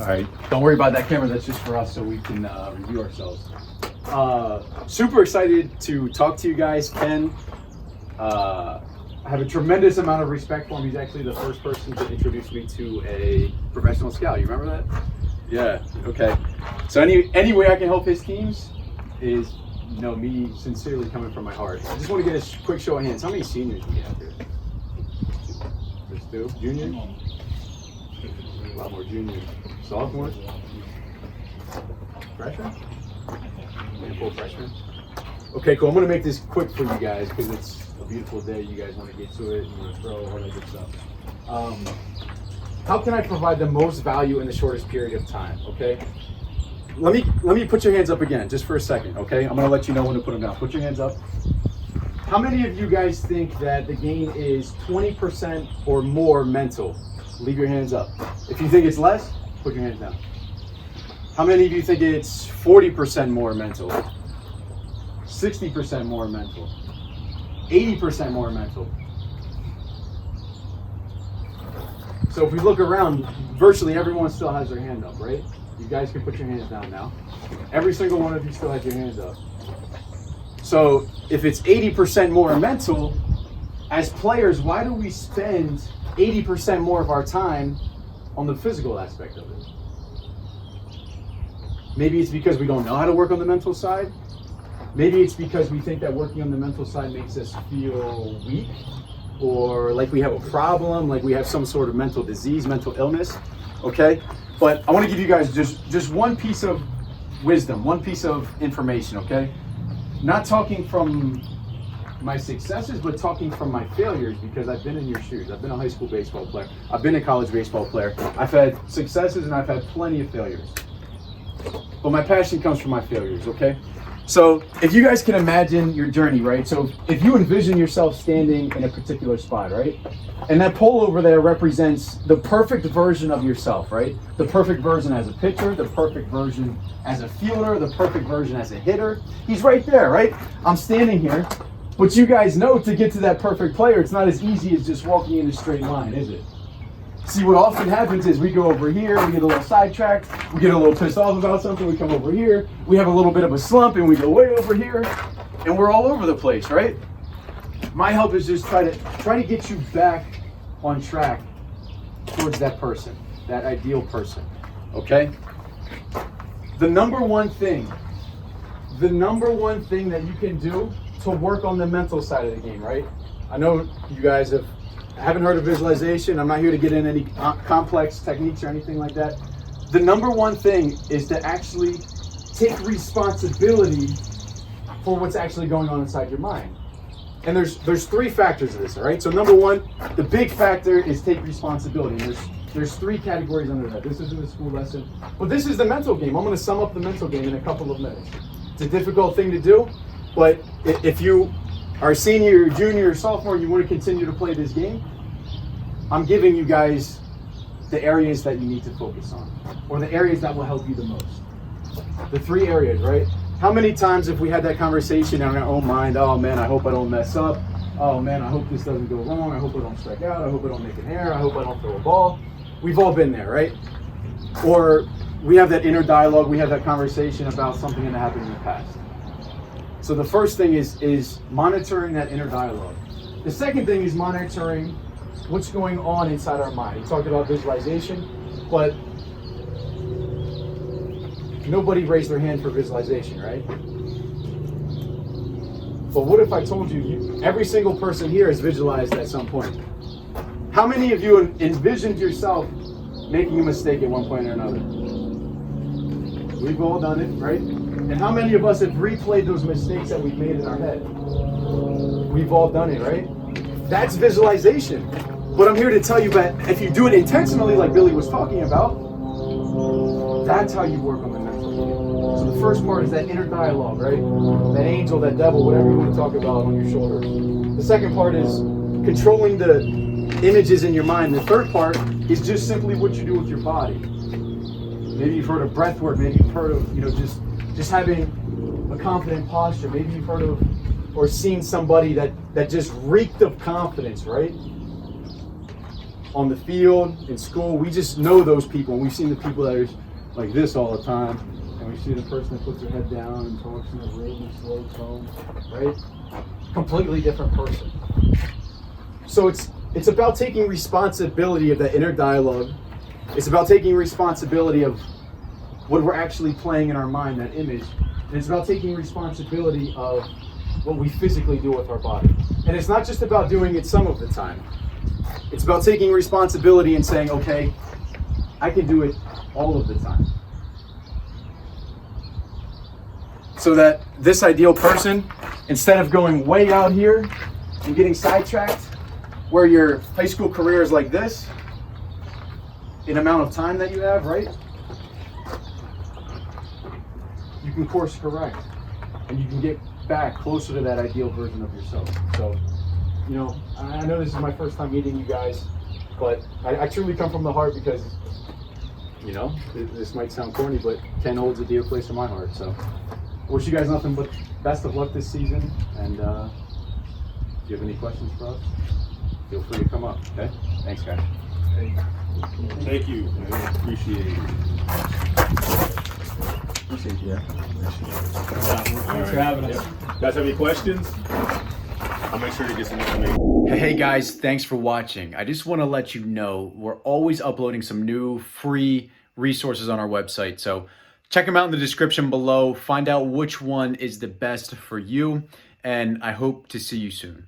All right, don't worry about that camera. That's just for us so we can review ourselves. Super excited to talk to you guys. Ken, I have a tremendous amount of respect for him. He's actually the first person to introduce me to a professional scout. You remember that? Yeah, okay. So any way I can help his teams is, you know, me sincerely coming from my heart. I just want to get a quick show of hands. How many seniors do we have here? Just two? Juniors? A lot more juniors. Sophomores? Freshmen? Full freshmen? Okay, cool. I'm going to make this quick for you guys because it's a beautiful day. You guys want to get to it. You want to throw all that good stuff. How can I provide the most value in the shortest period of time? Okay. Let me put your hands up again, just for a second. Okay. I'm going to let you know when to put them down. Put your hands up. How many of you guys think that the game is 20% or more mental? Leave your hands up. If you think it's less, put your hands down. How many of you think it's 40% more mental? 60% more mental? 80% more mental? So if we look around, virtually everyone still has their hand up, right? You guys can put your hands down now. Every single one of you still has your hands up. So if it's 80% more mental, as players, why do we spend 80% more of our time on the physical aspect of it? Maybe it's because we don't know how to work on the mental side. Maybe it's because we think that working on the mental side makes us feel weak, or like we have a problem, like we have some sort of mental disease, mental illness, okay? But I want to give you guys just one piece of wisdom, one piece of information, okay? Not talking from my successes, but talking from my failures, because I've been in your shoes. I've been a high school baseball player. I've been a college baseball player. I've had successes and I've had plenty of failures. But my passion comes from my failures, okay? So if you guys can imagine your journey, right? So if you envision yourself standing in a particular spot, right? And that pole over there represents the perfect version of yourself, right? The perfect version as a pitcher, the perfect version as a fielder, the perfect version as a hitter. He's right there, right? I'm standing here, but you guys know to get to that perfect player, it's not as easy as just walking in a straight line, is it? See, what often happens is we go over here, we get a little sidetracked, we get a little pissed off about something, we come over here, we have a little bit of a slump, and we go way over here, and we're all over the place, right? My help is just try to get you back on track towards that person, that ideal person, okay? The number one thing that you can do to work on the mental side of the game, right? I know you guys haven't heard of visualization. I'm not here to get in any complex techniques or anything like that. The number one thing is to actually take responsibility for what's actually going on inside your mind. And there's three factors of this, all right? So number one, the big factor is take responsibility. And there's three categories under that. This isn't a school lesson, but this is the mental game. I'm going to sum up the mental game in a couple of minutes. It's a difficult thing to do, but if you are a senior, junior, or sophomore, you want to continue to play this game, I'm giving you guys the areas that you need to focus on, or the areas that will help you the most. The three areas, right? How many times have we had that conversation in our own mind? Oh man, I hope I don't mess up. Oh man, I hope this doesn't go wrong. I hope I don't strike out. I hope I don't make an error. I hope I don't throw a ball. We've all been there, right? Or we have that inner dialogue. We have that conversation about something that happened in the past. So the first thing is monitoring that inner dialogue. The second thing is monitoring what's going on inside our mind. We talked about visualization, but nobody raised their hand for visualization, right? But what if I told you every single person here has visualized at some point? How many of you envisioned yourself making a mistake at one point or another? We've all done it, right? And how many of us have replayed those mistakes that we've made in our head? We've all done it, right? That's visualization. But I'm here to tell you that if you do it intentionally, like Billy was talking about, that's how you work on the mental game. So the first part is that inner dialogue, right? That angel, that devil, whatever you want to talk about on your shoulder. The second part is controlling the images in your mind. The third part is just simply what you do with your body. Maybe you've heard of breath work. Maybe you've heard of, just having a confident posture. Maybe you've heard of or seen somebody that just reeked of confidence, right? on the field, in school, we just know those people. And we've seen the people that are like this all the time. And we see the person that puts their head down and talks in a really slow tone, right? Completely different person. So it's about taking responsibility of that inner dialogue. It's about taking responsibility of what we're actually playing in our mind, that image. And it's about taking responsibility of what we physically do with our body. And it's not just about doing it some of the time. It's about taking responsibility and saying, okay, I can do it all of the time. So that this ideal person, instead of going way out here and getting sidetracked, where your high school career is like this, in amount of time that you have, right? You can course correct and you can get back closer to that ideal version of yourself. So, you know, I know this is my first time meeting you guys, but I truly come from the heart because, you know, this might sound corny, but Ken holds a dear place in my heart. So I wish you guys nothing but best of luck this season. And if you have any questions for us, feel free to come up, okay? Thanks, guys. Thank you. I appreciate it. Appreciate you. Thanks for having us. Guys have any questions? I'll make sure to get some information. Hey guys, thanks for watching. I just want to let you know we're always uploading some new free resources on our website. So check them out in the description below. Find out which one is the best for you. And I hope to see you soon.